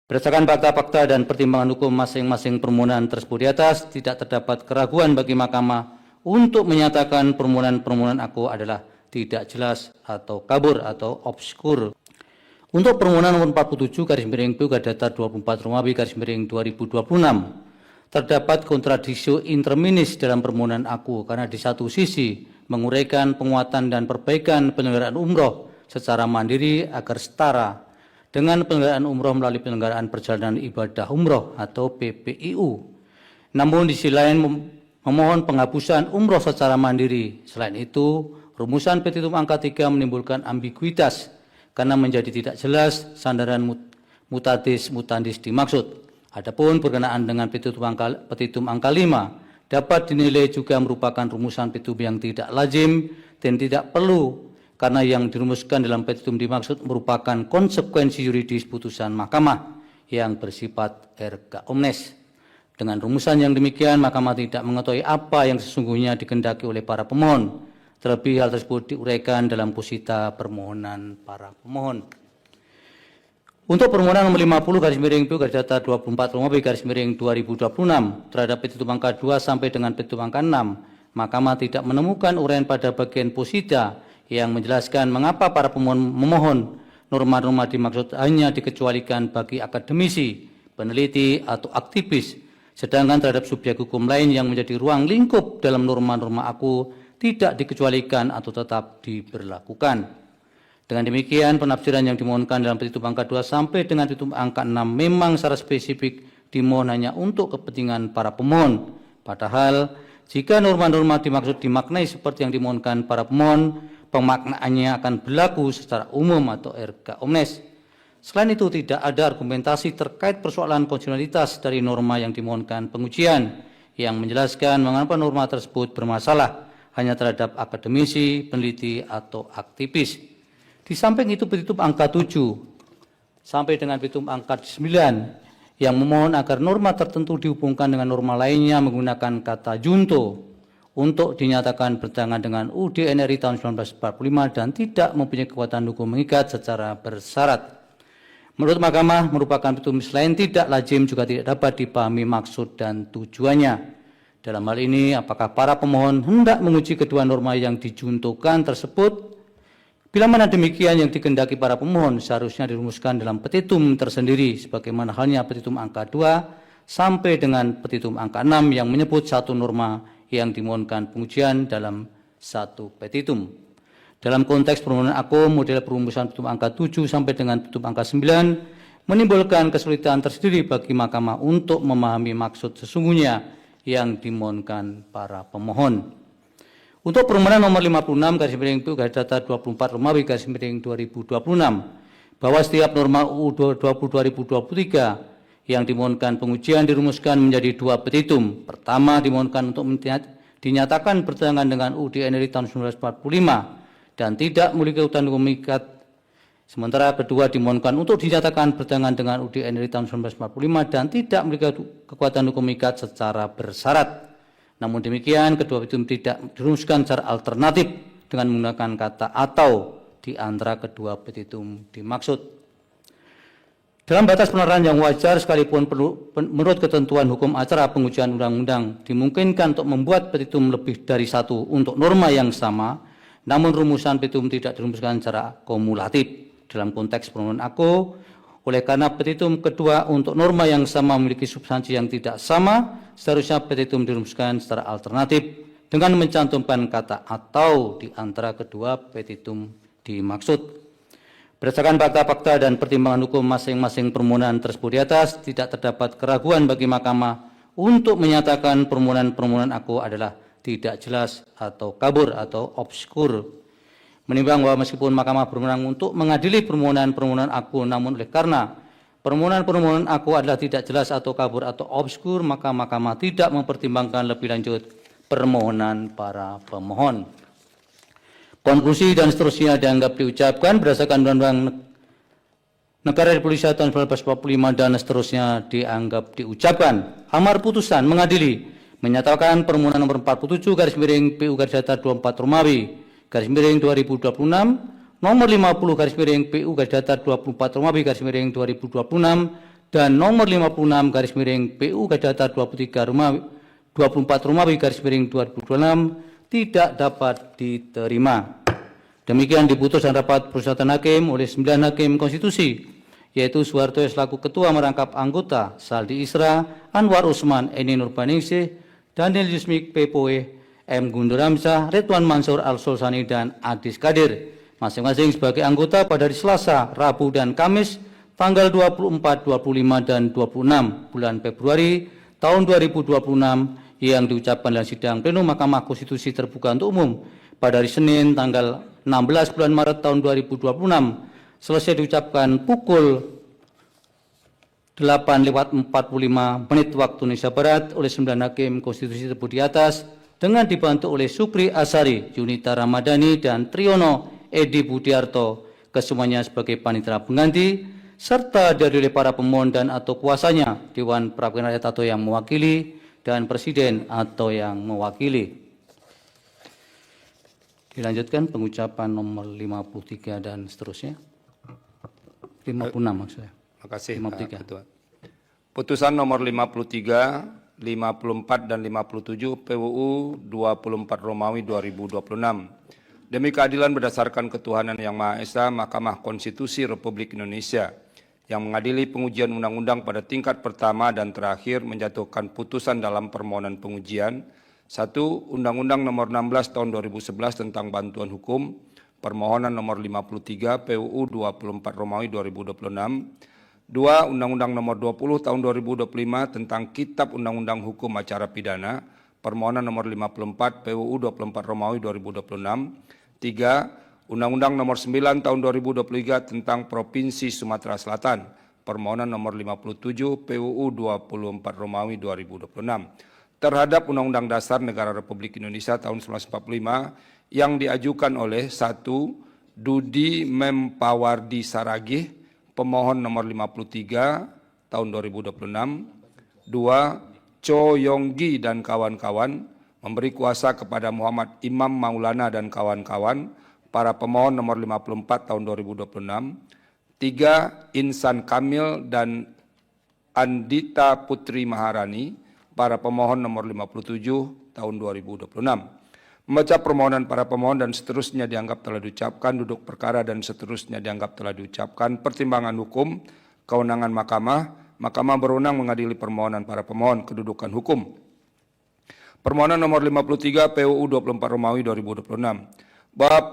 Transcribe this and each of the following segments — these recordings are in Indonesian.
Berdasarkan fakta-fakta dan pertimbangan hukum masing-masing permohonan tersebut di atas, tidak terdapat keraguan bagi Mahkamah untuk menyatakan permohonan aku adalah tidak jelas atau kabur atau obskur. Untuk permohonan nomor 47 PU Garis 24 Romawi garis miring 2026, terdapat kontradiksi interminis dalam permohonan aku karena di satu sisi menguraikan penguatan dan perbaikan penyelenggaraan umroh secara mandiri agar setara dengan penyelenggaraan umroh melalui penyelenggaraan perjalanan ibadah umroh atau PPIU. Namun di sisi lain memohon penghapusan umroh secara mandiri. Selain itu, rumusan petitum angka 3 menimbulkan ambiguitas karena menjadi tidak jelas sandaran mutatis mutandis dimaksud. Adapun berkenaan dengan petitum angka 5 dapat dinilai juga merupakan rumusan petitum yang tidak lazim dan tidak perlu karena yang dirumuskan dalam petitum dimaksud merupakan konsekuensi yuridis putusan Mahkamah yang bersifat erga omnes. Dengan rumusan yang demikian, Mahkamah tidak mengetahui apa yang sesungguhnya dikehendaki oleh para pemohon. Terlebih hal tersebut diuraikan dalam posita permohonan para pemohon. Untuk permohonan nomor 50 garis miring PU garis data 24 Romawi garis miring 2026 terhadap petitum angka 2 sampai dengan petitum angka 6, Mahkamah tidak menemukan uraian pada bagian posita yang menjelaskan mengapa para pemohon memohon norma-norma dimaksud hanya dikecualikan bagi akademisi, peneliti, atau aktivis, sedangkan terhadap subjek hukum lain yang menjadi ruang lingkup dalam norma-norma aku tidak dikecualikan atau tetap diberlakukan. Dengan demikian, penafsiran yang dimohonkan dalam petitum angka 2 sampai dengan petitum angka 6 memang secara spesifik dimohon hanya untuk kepentingan para pemohon. Padahal, jika norma-norma dimaksud dimaknai seperti yang dimohonkan para pemohon, pemaknaannya akan berlaku secara umum atau erga omnes. Selain itu, tidak ada argumentasi terkait persoalan konstitusionalitas dari norma yang dimohonkan pengujian yang menjelaskan mengapa norma tersebut bermasalah hanya terhadap akademisi, peneliti, atau aktivis. Di samping itu, petitum angka 7 sampai dengan petitum angka 9 yang memohon agar norma tertentu dihubungkan dengan norma lainnya menggunakan kata junto untuk dinyatakan bertentangan dengan UUD NRI tahun 1945 dan tidak mempunyai kekuatan hukum mengikat secara bersyarat. Menurut Mahkamah, merupakan petitum selain tidak lazim juga tidak dapat dipahami maksud dan tujuannya. Dalam hal ini, apakah para pemohon hendak menguji kedua norma yang dijuntukan tersebut? Bila mana demikian, yang dikehendaki para pemohon seharusnya dirumuskan dalam petitum tersendiri, sebagaimana halnya petitum angka 2 sampai dengan petitum angka 6 yang menyebut satu norma yang dimohonkan pengujian dalam satu petitum. Dalam konteks permohonan aku, model perumusan petitum angka 7 sampai dengan petitum angka 9 menimbulkan kesulitan tersendiri bagi Mahkamah untuk memahami maksud sesungguhnya yang dimohonkan para pemohon. Untuk permohonan nomor 56 garis miring PU garis data 24 Romawi garis miring 2026 bahwa setiap norma UU 2023 yang dimohonkan pengujian dirumuskan menjadi dua petitum. Pertama, dimohonkan untuk dinyatakan bertentangan dengan UUD NRI tahun 1945 dan tidak memiliki kekuatan hukum mengikat. Sementara kedua, dimohonkan untuk dinyatakan bertentangan dengan UUD NRI tahun 1945 dan tidak memiliki kekuatan hukum mengikat secara bersyarat. Namun demikian, kedua petitum tidak dirumuskan secara alternatif dengan menggunakan kata atau di antara kedua petitum dimaksud. Dalam batas penerapan yang wajar, sekalipun menurut ketentuan hukum acara pengujian undang-undang dimungkinkan untuk membuat petitum lebih dari satu untuk norma yang sama, namun rumusan petitum tidak dirumuskan secara kumulatif. Dalam konteks permohonan aku, oleh karena petitum kedua untuk norma yang sama memiliki substansi yang tidak sama, seharusnya petitum dirumuskan secara alternatif dengan mencantumkan kata atau di antara kedua petitum dimaksud. Berdasarkan fakta-fakta dan pertimbangan hukum masing-masing permohonan tersebut di atas, tidak terdapat keraguan bagi Mahkamah untuk menyatakan permohonan aku adalah tidak jelas atau kabur atau obskur. Menimbang bahwa meskipun Mahkamah berwenang untuk mengadili permohonan aku, namun oleh karena permohonan aku adalah tidak jelas atau kabur atau obskur, maka Mahkamah tidak mempertimbangkan lebih lanjut permohonan para pemohon. Konklusi dan seterusnya dianggap diucapkan berdasarkan Undang-Undang Negara Republik Indonesia tahun 1945 dan seterusnya dianggap diucapkan. Amar putusan mengadili menyatakan permohonan nomor 47 garis miring PU garis data 24 Romawi garis miring 2026 nomor 50 garis miring PU garis data 24 Romawi garis miring 2026 dan nomor 56 garis miring PU garis datar 24 Romawi garis miring 2026 tidak dapat diterima. Demikian diputuskan rapat permusyawaratan hakim oleh 9 hakim konstitusi, yaitu Soeharto selaku Ketua merangkap anggota, Saldi Isra, Anwar Usman, Eni Nurbaningsih, Daniel Yusmik Pepoe, M. Guntur Hamzah, Ridwan Mansur Al-Sulsani, dan Adis Kadir, masing-masing sebagai anggota pada hari Selasa, Rabu, dan Kamis, tanggal 24, 25, dan 26 bulan Februari tahun 2026 yang diucapkan dalam sidang plenum Mahkamah Konstitusi terbuka untuk umum pada hari Senin tanggal 16 bulan Maret tahun 2026 selesai diucapkan pukul 8:45 waktu Indonesia Barat oleh 9 hakim konstitusi tersebut di atas dengan dibantu oleh Supri Asari, Yunita Ramadhani, dan Triyono Edi Budiarto kesemuanya sebagai panitera pengganti serta dari oleh para pemohon dan atau kuasanya, Dewan Perwakilan Rakyat atau yang mewakili, dan Presiden atau yang mewakili. Dilanjutkan pengucapan nomor 53 dan seterusnya. 56 maksudnya. Terima kasih, 53. Ketua. Putusan nomor 53, 54, dan 57 PUU 24 Romawi 2026. Demi keadilan berdasarkan ketuhanan yang Maha Esa, Mahkamah Konstitusi Republik Indonesia yang mengadili pengujian undang-undang pada tingkat pertama dan terakhir menjatuhkan putusan dalam permohonan pengujian. 1. Undang-Undang Nomor 16 Tahun 2011 tentang Bantuan Hukum, permohonan nomor 53 PUU 24 Romawi 2026. 2. Undang-Undang Nomor 20 Tahun 2025 tentang Kitab Undang-Undang Hukum Acara Pidana, permohonan nomor 54 PUU 24 Romawi 2026. 3. Undang-Undang Nomor 9 Tahun 2023 tentang Provinsi Sumatera Selatan, permohonan nomor 57 PUU 24 Romawi 2026. Terhadap Undang-Undang Dasar Negara Republik Indonesia tahun 1945 yang diajukan oleh 1. Dudi Mempawardi Saragih, pemohon nomor 53 tahun 2026. 2. Cho Yonggi dan kawan-kawan memberi kuasa kepada Muhammad Imam Maulana dan kawan-kawan, para pemohon nomor 54 tahun 2026. 3. Insan Kamil dan Andita Putri Maharani, para pemohon nomor 57 tahun 2026. Membaca permohonan para pemohon dan seterusnya dianggap telah diucapkan, duduk perkara dan seterusnya dianggap telah diucapkan, pertimbangan hukum, kewenangan Mahkamah berwenang mengadili permohonan para pemohon, kedudukan hukum. Permohonan nomor 53 PUU 24 Romawi 2026. Bab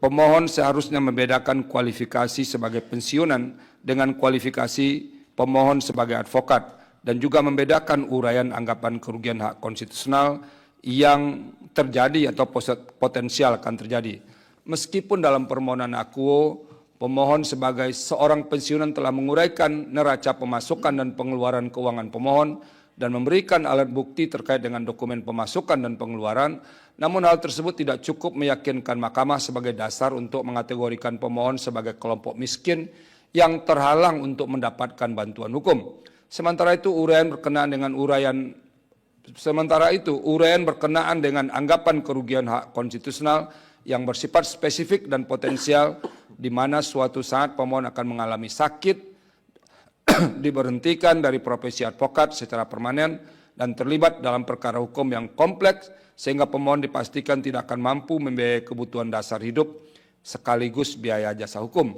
pemohon seharusnya membedakan kualifikasi sebagai pensiunan dengan kualifikasi pemohon sebagai advokat dan juga membedakan uraian anggapan kerugian hak konstitusional yang terjadi atau potensial akan terjadi. Meskipun dalam permohonan akuo, pemohon sebagai seorang pensiunan telah menguraikan neraca pemasukan dan pengeluaran keuangan pemohon dan memberikan alat bukti terkait dengan dokumen pemasukan dan pengeluaran, namun hal tersebut tidak cukup meyakinkan Mahkamah sebagai dasar untuk mengategorikan pemohon sebagai kelompok miskin yang terhalang untuk mendapatkan bantuan hukum. Sementara itu uraian berkenaan dengan anggapan kerugian hak konstitusional yang bersifat spesifik dan potensial di mana suatu saat pemohon akan mengalami sakit, diberhentikan dari profesi advokat secara permanen dan terlibat dalam perkara hukum yang kompleks sehingga pemohon dipastikan tidak akan mampu membiayai kebutuhan dasar hidup sekaligus biaya jasa hukum.